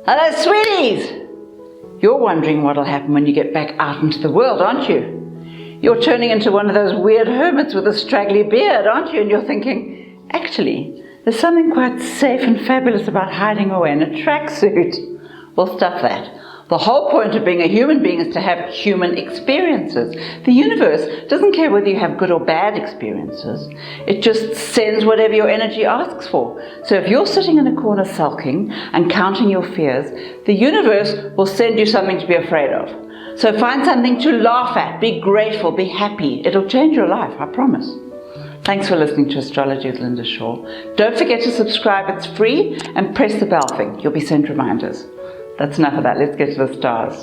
Hello, sweeties! You're wondering what'll happen when you get back out into the world, aren't you? You're turning into one of those weird hermits with a straggly beard, aren't you? And you're thinking, actually, there's something quite safe and fabulous about hiding away in a tracksuit. Well, stuff that. The whole point of being a human being is to have human experiences. The universe doesn't care whether you have good or bad experiences. It just sends whatever your energy asks for. So if you're sitting in a corner sulking and counting your fears, the universe will send you something to be afraid of. So find something to laugh at, be grateful, be happy. It'll change your life, I promise. Thanks for listening to Astrology with Linda Shaw. Don't forget to subscribe, it's free, and press the bell thing. You'll be sent reminders. That's enough of that. Let's get to the stars.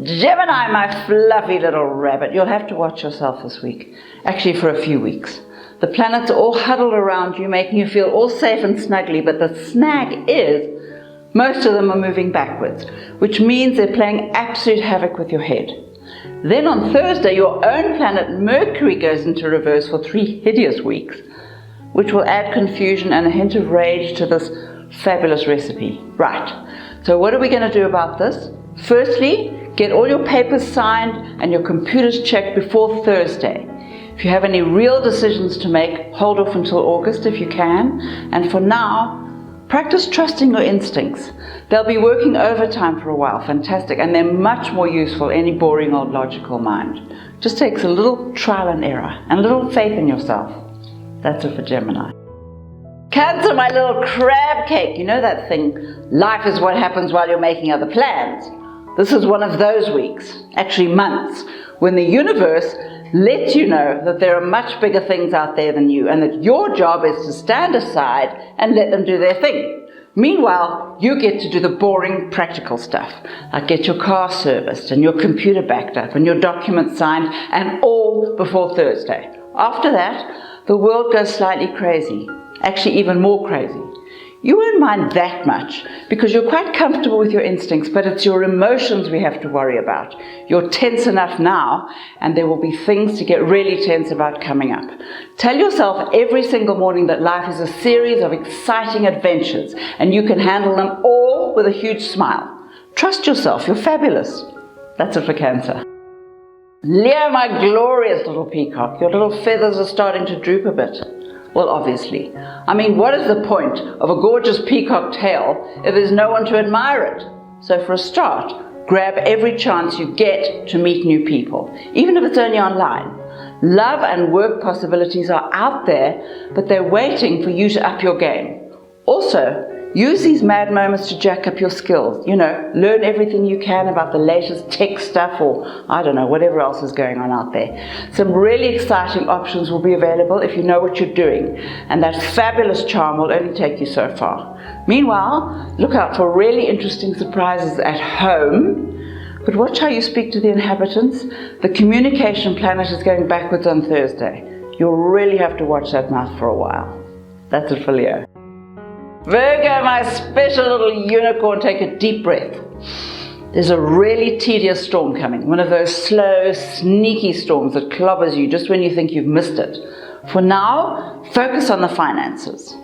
Gemini, my fluffy little rabbit. You'll have to watch yourself this week. Actually, for a few weeks. The planets are all huddled around you, making you feel all safe and snuggly, but the snag is most of them are moving backwards, which means they're playing absolute havoc with your head. Then on Thursday, your own planet Mercury goes into reverse for 3 hideous weeks, which will add confusion and a hint of rage to this fabulous recipe. Right, so what are we going to do about this? Firstly, get all your papers signed and your computers checked before Thursday. If you have any real decisions to make, hold off until August if you can, and for now, practice trusting your instincts. They'll be working overtime for a while, fantastic, and they're much more useful than any boring old logical mind. Just takes a little trial and error, and a little faith in yourself. That's it for Gemini. Cancer, my little crab cake. You know that thing, life is what happens while you're making other plans. This is one of those weeks, actually months, when the universe lets you know that there are much bigger things out there than you, and that your job is to stand aside and let them do their thing. Meanwhile, you get to do the boring practical stuff, like get your car serviced and your computer backed up and your documents signed, and all before Thursday. After that, the world goes slightly crazy, actually even more crazy. You won't mind that much because you're quite comfortable with your instincts, but it's your emotions we have to worry about. You're tense enough now, and there will be things to get really tense about coming up. Tell yourself every single morning that life is a series of exciting adventures, and you can handle them all with a huge smile. Trust yourself, you're fabulous. That's it for Cancer. Leo, my glorious little peacock, your little feathers are starting to droop a bit. Well, obviously. I mean, what is the point of a gorgeous peacock tail if there's no one to admire it? So for a start, grab every chance you get to meet new people, even if it's only online. Love and work possibilities are out there, but they're waiting for you to up your game. Also, use these mad moments to jack up your skills. You know, learn everything you can about the latest tech stuff, or I don't know, whatever else is going on out there. Some really exciting options will be available if you know what you're doing, and that fabulous charm will only take you so far. Meanwhile, look out for really interesting surprises at home, but watch how you speak to the inhabitants. The communication planet is going backwards on Thursday. You'll really have to watch that mouth for a while. That's it for Leo. Virgo, my special little unicorn, take a deep breath. There's a really tedious storm coming, one of those slow, sneaky storms that clobbers you just when you think you've missed it. For now, focus on the finances.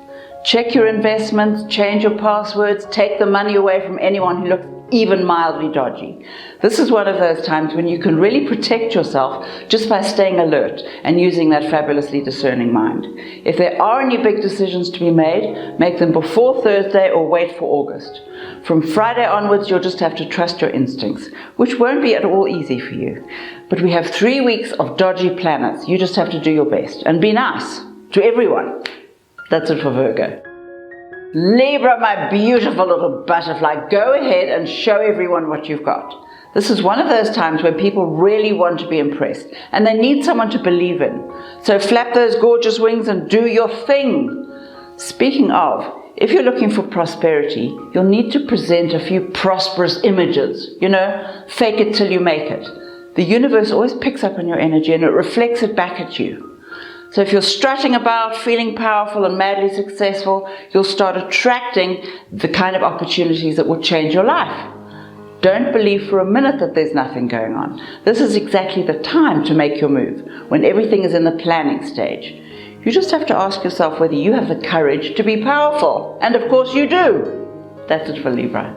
Check your investments, change your passwords, take the money away from anyone who looks even mildly dodgy. This is one of those times when you can really protect yourself just by staying alert and using that fabulously discerning mind. If there are any big decisions to be made, make them before Thursday or wait for August. From Friday onwards, you'll just have to trust your instincts, which won't be at all easy for you. But we have 3 weeks of dodgy planets. You just have to do your best and be nice to everyone. That's it for Virgo. Libra, my beautiful little butterfly, go ahead and show everyone what you've got. This is one of those times when people really want to be impressed and they need someone to believe in. So flap those gorgeous wings and do your thing. Speaking of, if you're looking for prosperity, you'll need to present a few prosperous images. You know, fake it till you make it. The universe always picks up on your energy and it reflects it back at you. So if you're strutting about, feeling powerful and madly successful, you'll start attracting the kind of opportunities that will change your life. Don't believe for a minute that there's nothing going on. This is exactly the time to make your move, when everything is in the planning stage. You just have to ask yourself whether you have the courage to be powerful. And of course you do. That's it for Libra.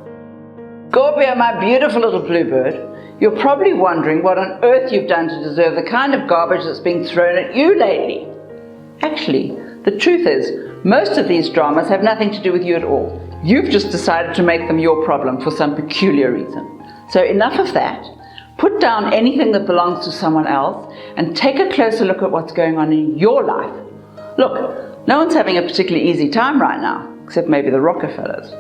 Scorpio, my beautiful little bluebird, you're probably wondering what on earth you've done to deserve the kind of garbage that's being thrown at you lately. Actually, the truth is, most of these dramas have nothing to do with you at all. You've just decided to make them your problem for some peculiar reason. So enough of that. Put down anything that belongs to someone else and take a closer look at what's going on in your life. Look, no one's having a particularly easy time right now, except maybe the Rockefellers.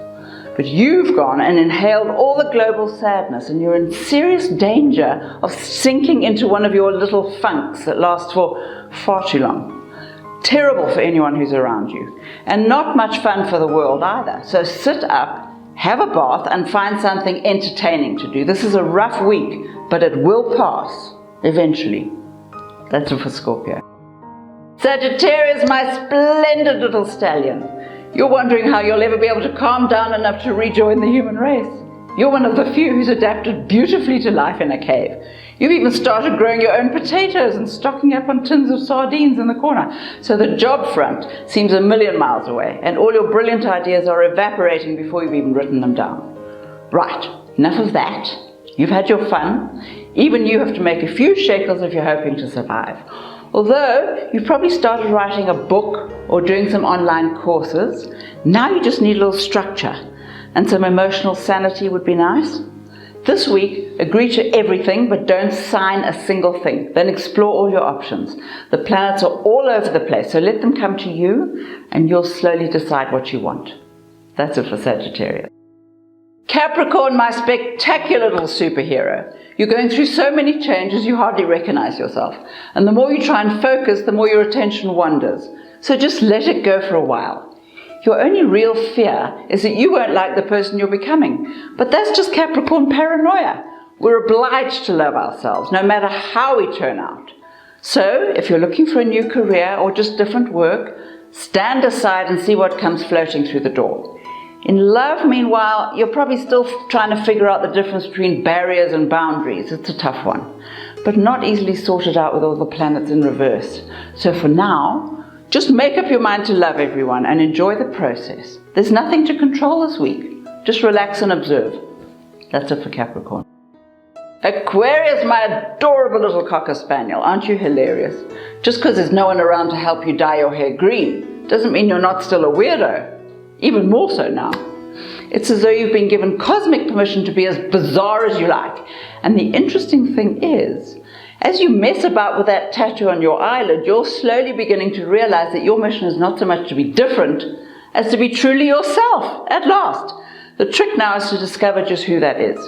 But you've gone and inhaled all the global sadness, and you're in serious danger of sinking into one of your little funks that last for far too long. Terrible for anyone who's around you, and not much fun for the world either. So sit up, have a bath, and find something entertaining to do. This is a rough week, but it will pass eventually. That's it for Scorpio. Sagittarius, my splendid little stallion. You're wondering how you'll ever be able to calm down enough to rejoin the human race. You're one of the few who's adapted beautifully to life in a cave. You've even started growing your own potatoes and stocking up on tins of sardines in the corner. So the job front seems a million miles away, and all your brilliant ideas are evaporating before you've even written them down. Right, enough of that. You've had your fun. Even you have to make a few shekels if you're hoping to survive. Although you've probably started writing a book or doing some online courses, now you just need a little structure, and some emotional sanity would be nice. This week, agree to everything, but don't sign a single thing. Then explore all your options. The planets are all over the place, so let them come to you, and you'll slowly decide what you want. That's it for Sagittarius. Capricorn, my spectacular little superhero. You're going through so many changes you hardly recognize yourself. And the more you try and focus, the more your attention wanders. So just let it go for a while. Your only real fear is that you won't like the person you're becoming. But that's just Capricorn paranoia. We're obliged to love ourselves, no matter how we turn out. So if you're looking for a new career or just different work, stand aside and see what comes floating through the door. In love, meanwhile, you're probably still trying to figure out the difference between barriers and boundaries. It's a tough one, but not easily sorted out with all the planets in reverse. So for now, just make up your mind to love everyone and enjoy the process. There's nothing to control this week. Just relax and observe. That's it for Capricorn. Aquarius, my adorable little cocker spaniel. Aren't you hilarious? Just because there's no one around to help you dye your hair green doesn't mean you're not still a weirdo. Even more so now. It's as though you've been given cosmic permission to be as bizarre as you like. And the interesting thing is, as you mess about with that tattoo on your eyelid, you're slowly beginning to realize that your mission is not so much to be different as to be truly yourself at last. The trick now is to discover just who that is.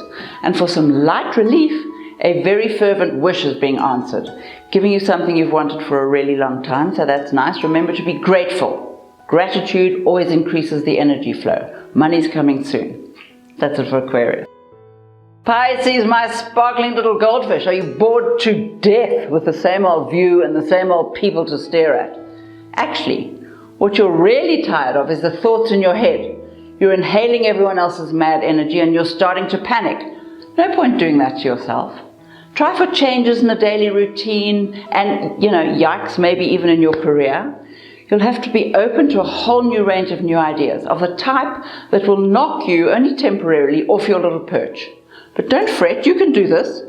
And for some light relief, a very fervent wish is being answered, giving you something you've wanted for a really long time, so that's nice. Remember to be grateful. Gratitude always increases the energy flow. Money's coming soon. That's it for Aquarius. Pisces, my sparkling little goldfish. Are you bored to death with the same old view and the same old people to stare at? Actually, what you're really tired of is the thoughts in your head. You're inhaling everyone else's mad energy and you're starting to panic. No point doing that to yourself. Try for changes in the daily routine and, yikes, maybe even in your career. You'll have to be open to a whole new range of new ideas, of the type that will knock you only temporarily off your little perch. But don't fret, you can do this.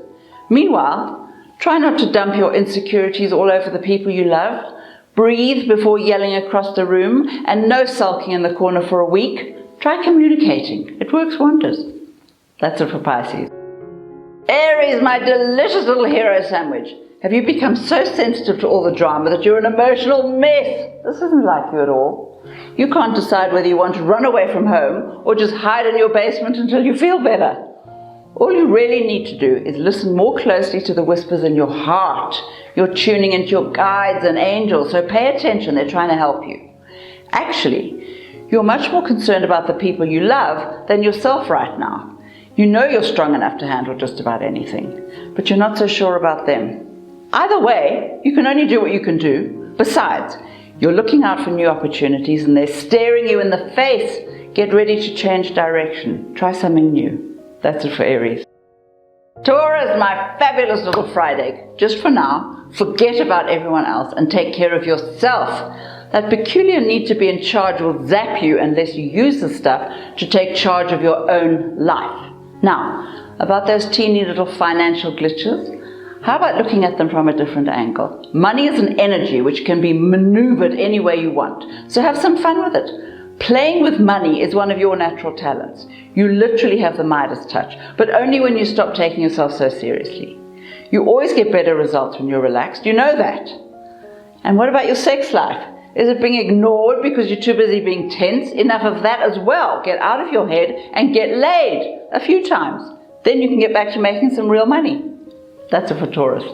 Meanwhile, try not to dump your insecurities all over the people you love. Breathe before yelling across the room, and no sulking in the corner for a week. Try communicating. It works wonders. That's it for Pisces. Aries, my delicious little hero sandwich. Have you become so sensitive to all the drama that you're an emotional mess? This isn't like you at all. You can't decide whether you want to run away from home or just hide in your basement until you feel better. All you really need to do is listen more closely to the whispers in your heart. You're tuning into your guides and angels, so pay attention, they're trying to help you. Actually, you're much more concerned about the people you love than yourself right now. You know you're strong enough to handle just about anything, but you're not so sure about them. Either way, you can only do what you can do. Besides, you're looking out for new opportunities and they're staring you in the face. Get ready to change direction. Try something new. That's it for Aries. Taurus, my fabulous little fried egg. Just for now, forget about everyone else and take care of yourself. That peculiar need to be in charge will zap you unless you use the stuff to take charge of your own life. Now, about those teeny little financial glitches, how about looking at them from a different angle? Money is an energy which can be maneuvered any way you want, so have some fun with it. Playing with money is one of your natural talents. You literally have the Midas touch, but only when you stop taking yourself so seriously. You always get better results when you're relaxed, you know that. And what about your sex life? Is it being ignored because you're too busy being tense? Enough of that as well. Get out of your head and get laid a few times. Then you can get back to making some real money. That's it for Taurus.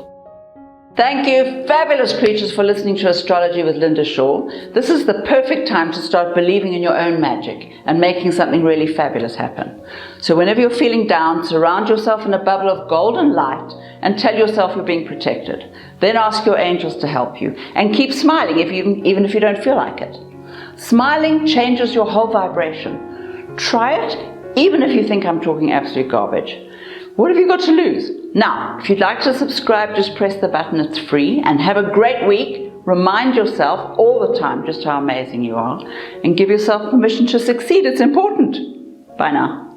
Thank you, fabulous creatures, for listening to Astrology with Linda Shaw. This is the perfect time to start believing in your own magic and making something really fabulous happen. So whenever you're feeling down, surround yourself in a bubble of golden light and tell yourself you're being protected. Then ask your angels to help you. And keep smiling even if you don't feel like it. Smiling changes your whole vibration. Try it, even if you think I'm talking absolute garbage. What have you got to lose? Now, if you'd like to subscribe, just press the button. It's free. And have a great week. Remind yourself all the time just how amazing you are. And give yourself permission to succeed. It's important. Bye now.